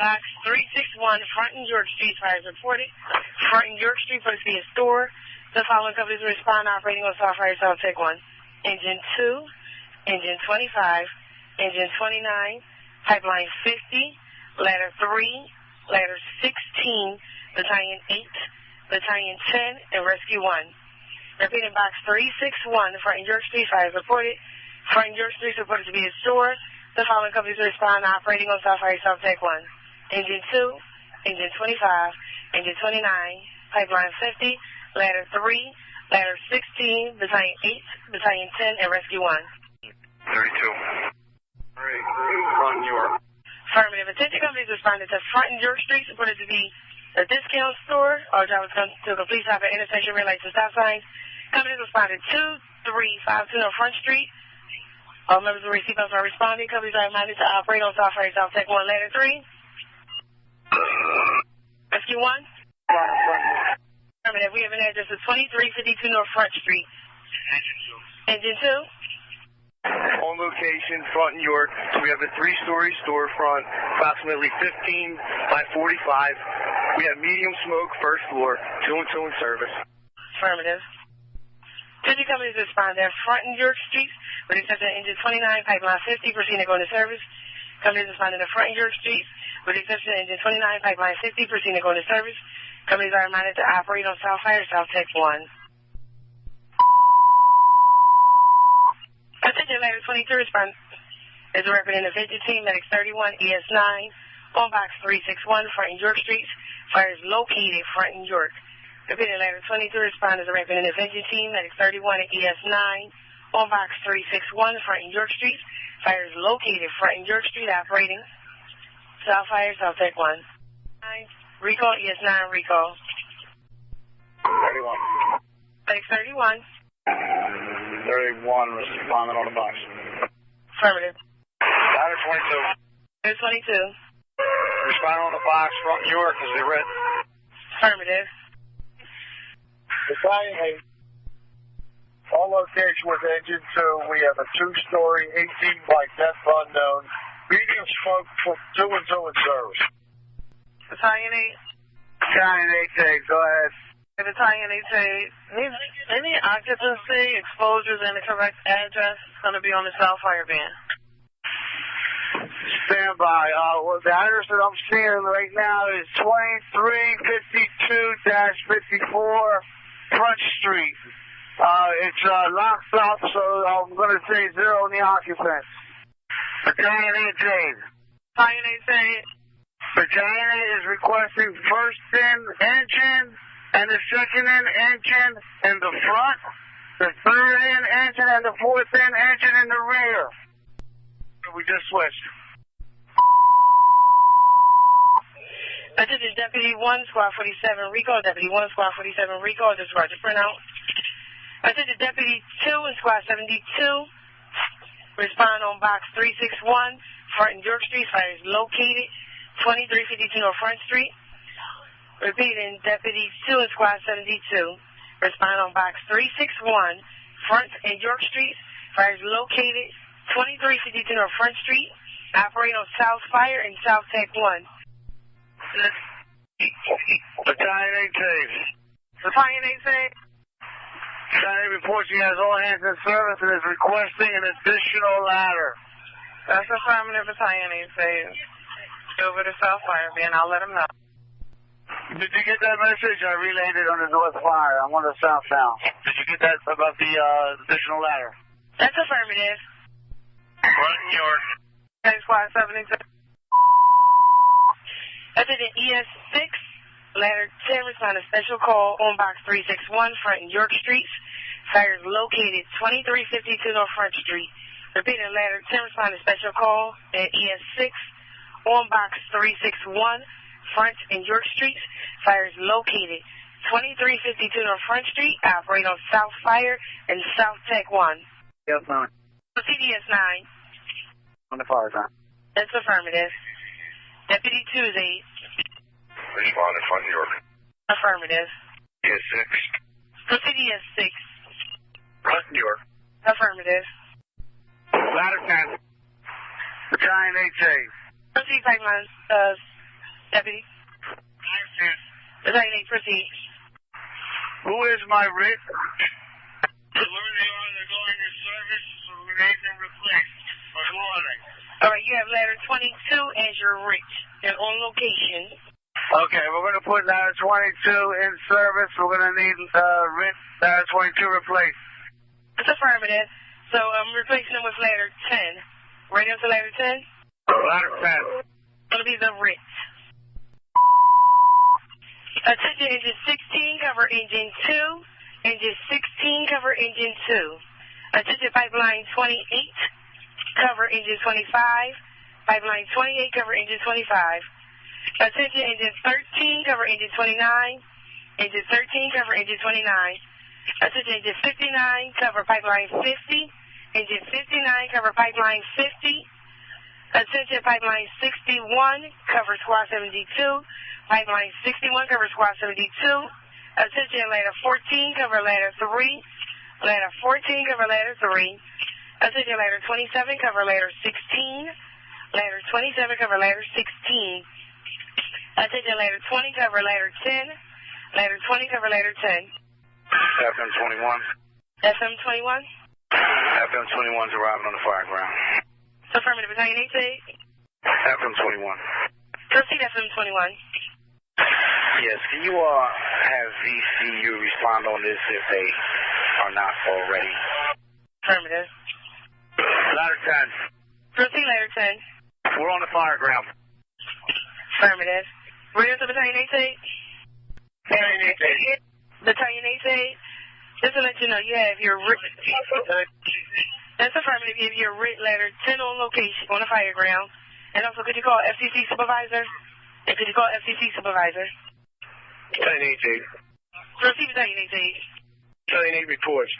Box 361, Front and York Street, fires reported. Front and York Street, supposed to be a store. The following companies will respond operating on South Fire South Tech 1. Engine 2, Engine 25, Engine 29, Pipeline 50, Ladder 3, Ladder 16, Battalion 8, Battalion 10, and Rescue 1. Repeating Box 361, Front and York Street, fires reported. Front and York Street, reported to be a store. The following companies will respond operating on South Fire South Tech 1. Engine 2, Engine 25, Engine 29, Pipeline 50, Ladder 3, Ladder 16, Battalion 8, Battalion 10, and Rescue 1. 32. Front and York. Affirmative. Attention companies responded to Front and York Street, reported to be a discount store. All drivers come to a complete stop at intersection, red lights and stop signs. Companies responded 2352 North Front Street. All members of the seatbelts are responding. Companies are reminded to operate on South Fire South Tech 1, Ladder 3. Rescue 1. Affirmative. We have an address of 2352 North Front Street. Engine 2. On location, Front and York. We have a 3-story storefront, approximately 15 by 45. We have medium smoke, first floor, 2 and 2 in service. Affirmative. 50 companies respond at Front and York Street, with the exception of Engine 29, Pipeline 50, proceeding to go into service. Companies responding to Front and York Street, with the exception of Engine 29, Pipeline 50, proceeding to go into service. Companies are reminded to operate on South Fire South Tech 1. Attention, Ladder 22 response is a representative Vigil Team, Medics 31, ES9, on Box 361, Front and York Streets. Fire is located Front and York. Repeating, Ladder 22 respond as a representative Vigil Team, Medics 31 and ES9, on Box 361, Front and York Street. Fire is located Front and York Street, operating South Fire South Tech 1. Recall, ES9, recall. 31. Medics 31. 31 responding on the box. Affirmative. Ladder 22. Ladder 22. Responding on the box, Front and York, as they read. Affirmative. Battalion 8. On location with Engine 2, we have a 2-story, 18 by depth unknown, medium smoke for 2 and 2 in service. Battalion 8. Battalion 8, go ahead. Battalion 8, any occupancy, exposures, and the correct address is going to be on the South Fire van. Stand by. Well, the address that I'm seeing right now is 2352-54 Front Street. It's locked up, so I'm going to say 0 in the occupants. Battalion 8. Battalion 8. Battalion 8 is requesting first in engine and the second in engine in the front, the third in engine and the fourth in engine in the rear. We just switched. Attention, Deputy 1, Squad 47, recall. Deputy 1, Squad 47, recall. Disregard the printout. Attention, Deputy 2 and Squad 72, respond on Box 361, Front and York Street. Fire is located 2352 North Front Street. Repeating, Deputy 2 and Squad 72, respond on Box 361, Front and York Street. Fire is located 2352 North Front Street. Operate on South Fire and South Tech 1. Battalion 8. Battalion 8. Battalion reports he has all hands in service and is requesting an additional ladder. That's affirmative, Battalion 8. Over to South Fire van. I'll let them know. Did you get that message? I relayed it on the North Fire. I'm on the South now. Did you get that about the additional ladder? That's affirmative. Front and York. Squad 72. Attention, ES6, Ladder 10, respond to special call on Box 361, Front and York Streets. Fire is located 2352 North Front Street. Repeating, Ladder 10, respond to special call at ES6 on Box 361, Front and York Streets. Fire is located 2352 North Front Street. Operate on South Fire and South Tech 1. Yes, ma'am. CDS 9. On the fire time. That's affirmative. Deputy 2 is 8. Respond in Front and York. Affirmative. ES6. Proceed ES6. Front and York. Affirmative. Ladder 10. Battalion 8. Proceed Pipeline Deputy. Battalion 8, proceed. Who is my writ? They're going to service, so they can replace. Good morning. All right, you have letter 22 as your writ. And on location. Okay, we're going to put ladder 22 in service. We're going to need writ ladder 22 replaced. It's affirmative. So I'm replacing them with letter 10. Ready up to letter 10? Ladder 10. It's going to be the writ. Attention engine 16, cover engine 2. Engine 16, cover engine 2. Attention pipeline 28, cover engine 25. Pipeline 28, cover engine 25. Attention engine 13, cover engine 29. Engine 13, cover engine 29. Attention engine 59, cover pipeline 50. Engine 59, cover pipeline 50. Attention pipeline 61, cover squad 72. Pipeline 61, cover squad 72. Attention ladder 14, cover ladder 3. Ladder 14, cover ladder 3. Attention ladder 27, cover ladder 16. Ladder 27, cover ladder 16. Attention ladder 20, cover ladder 10. Ladder 20, cover ladder 10. FM21. FM21. FM21 is arriving on the fire ground. Affirmative, Battalion 8. FM21. Proceed, FM21. Yes, can you have VCU respond on this if they are not already? Affirmative. Ladder 10. Proceed, ladder 10. We're on the fire ground. Affirmative. Ready to Battalion 8. Battalion 8. Just to let you know, you have your writ. That's affirmative. You have your writ letter 10 on location on the fire ground. And also, could you call FCC supervisor? And could you call FCC supervisor? Battalion 8. Proceed, Battalion 8. Battalion 8 reports.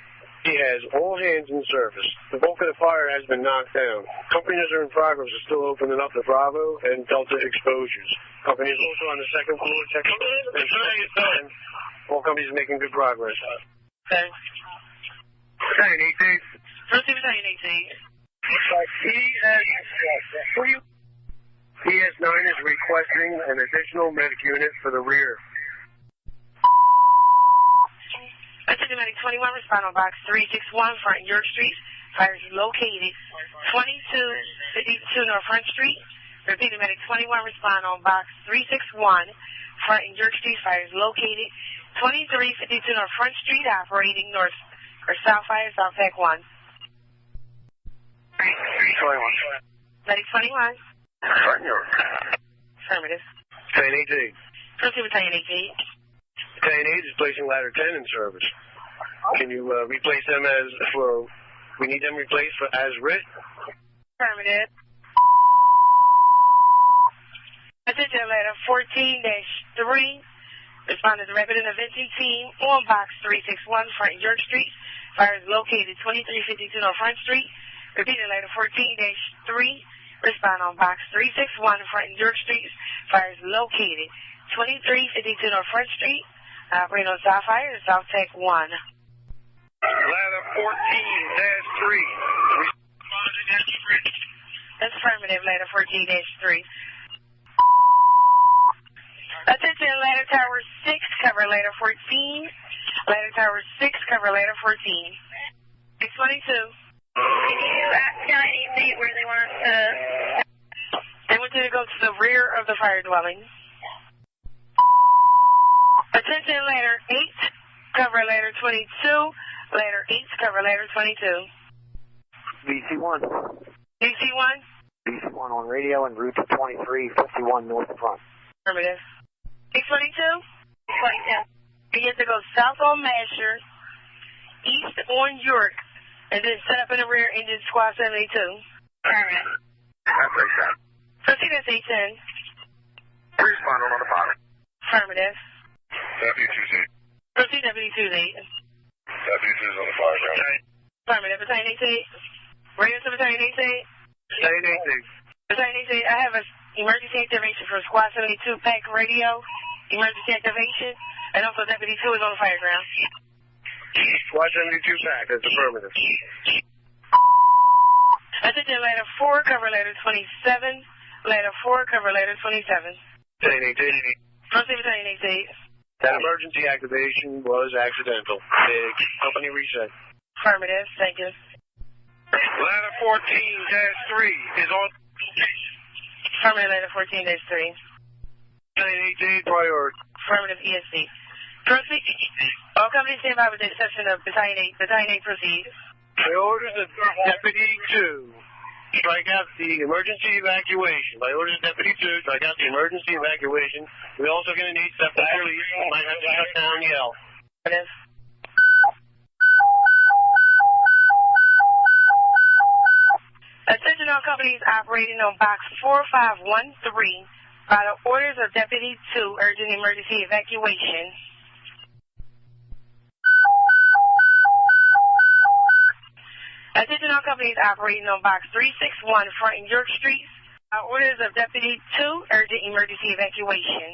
He has all hands in service. The bulk of the fire has been knocked down. Companies are in progress of still opening up the Bravo and Delta exposures. Companies also on the second floor checking. And all companies are making good progress. Okay. Battalion 8. Proceed, Battalion 8. PS9 is requesting an additional medic unit for the rear. Attention medic 21, respond on box 361, front York Street. Fire is located 2252 North Front Street. Repeated medic 21, respond on box 361, front York Street. Fire is located 2352 North Front Street, operating north or south fire, South Tech 1. 21. Medic 21. Front York. Affirmative. Battalion 8. Proceed, Battalion 8. Battalion 8 is placing ladder 10 in service. Can you replace them we need them replaced for as writ? Affirmative. Attention ladder 14-3. Responded to rapid intervention team on box 361, front York Street. Fire is located 2352 North Front Street. Repeated ladder 14-3. Respond on box 361, front York Street. Fire is located 2352 North Front Street. Operating on South Fire, South Tech 1. Ladder 14-3. That's affirmative, ladder 14-3. Attention, ladder tower 6, cover ladder 14. Ladder tower 6, cover ladder 14. 622. Can you ask County State where they want us to? They want you to go to the rear of the fire dwelling. Attention, ladder 8, cover ladder 22. Ladder 8, cover ladder 22. BC1. BC1? BC1 on radio en route to 2351 north of front. Affirmative. 622? 22. You have to go south on Masher, east on York, and then set up in the rear engine squad 72. Affirmative. Proceed at 810. Respond on the bottom. Affirmative. W2Z. Proceed W2Z. W2 is on the fire ground. Affirmative. Battalion 8. Radio to Battalion 8. Battalion 8. Battalion 8, I have an emergency activation for Squad 72 PAC radio. Emergency activation. And also Deputy 2 is on the fire ground. Squad 72 PAC, that's affirmative. Attention, ladder 4, cover ladder 27. Ladder 4, cover ladder 27. Battalion 8. Proceed, Battalion 8. That emergency activation was accidental. The company reset. Affirmative. Thank you. Ladder 14-3 is on location. Affirmative, ladder 14-3. Battalion 8 priority. Affirmative, ESC. Proceed. All companies stand by with the exception of Battalion 8. Battalion 8, proceed. By orders of Deputy 2, strike out the emergency evacuation. By orders of Deputy 2, strike out the emergency evacuation. We're also going to need separate police. Might have to shut down yell. Affirmative. Attention all companies operating on box 4513 by the orders of Deputy 2 urging emergency evacuation. Attention all companies operating on box 361 fronting York Street by orders of Deputy 2 urging emergency evacuation.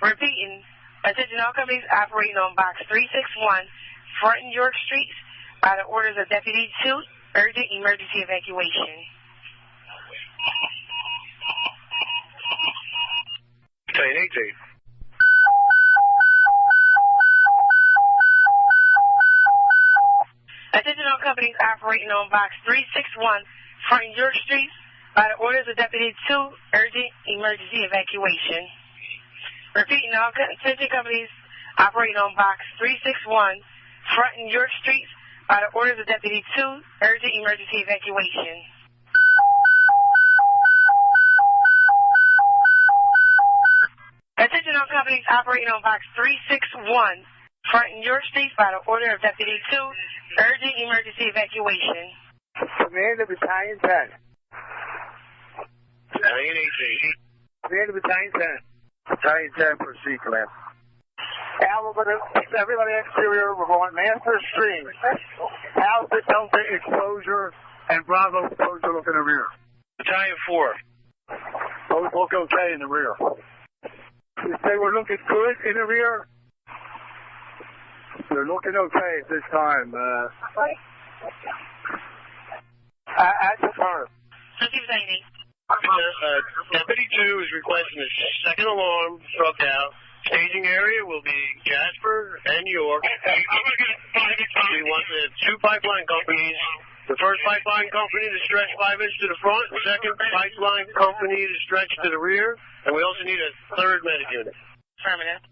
Repeating, attention all companies operating on box 361 fronting York Street by the orders of Deputy 2 urgent emergency evacuation. Battalion 8. Attention all companies operating on box 361 fronting York Street by the orders of Deputy 2 urgent emergency evacuation. Repeating, all attention companies operating on box 361 fronting York Street by the orders of Deputy 2 urgent emergency evacuation. Attention all companies operating on box 361 fronting York Street by the order of Deputy 2 urgent emergency evacuation. Commander Battalion 10. Battalion 8. Commander Battalion 10. Battalion 10, proceed, Command. Everybody exterior, we're going master stream. Alpha, Delta exposure, and Bravo exposure look in the rear. Battalion 4. Both look okay in the rear. You say we're looking good in the rear? They're looking okay at this time. At the turn. Deputy 2 is requesting a second alarm struck out. Staging area will be Jasper and York. We want the two pipeline companies. The first pipeline company to stretch 5 inches to the front, the second pipeline company to stretch to the rear, and we also need a third medic unit. Affirmative.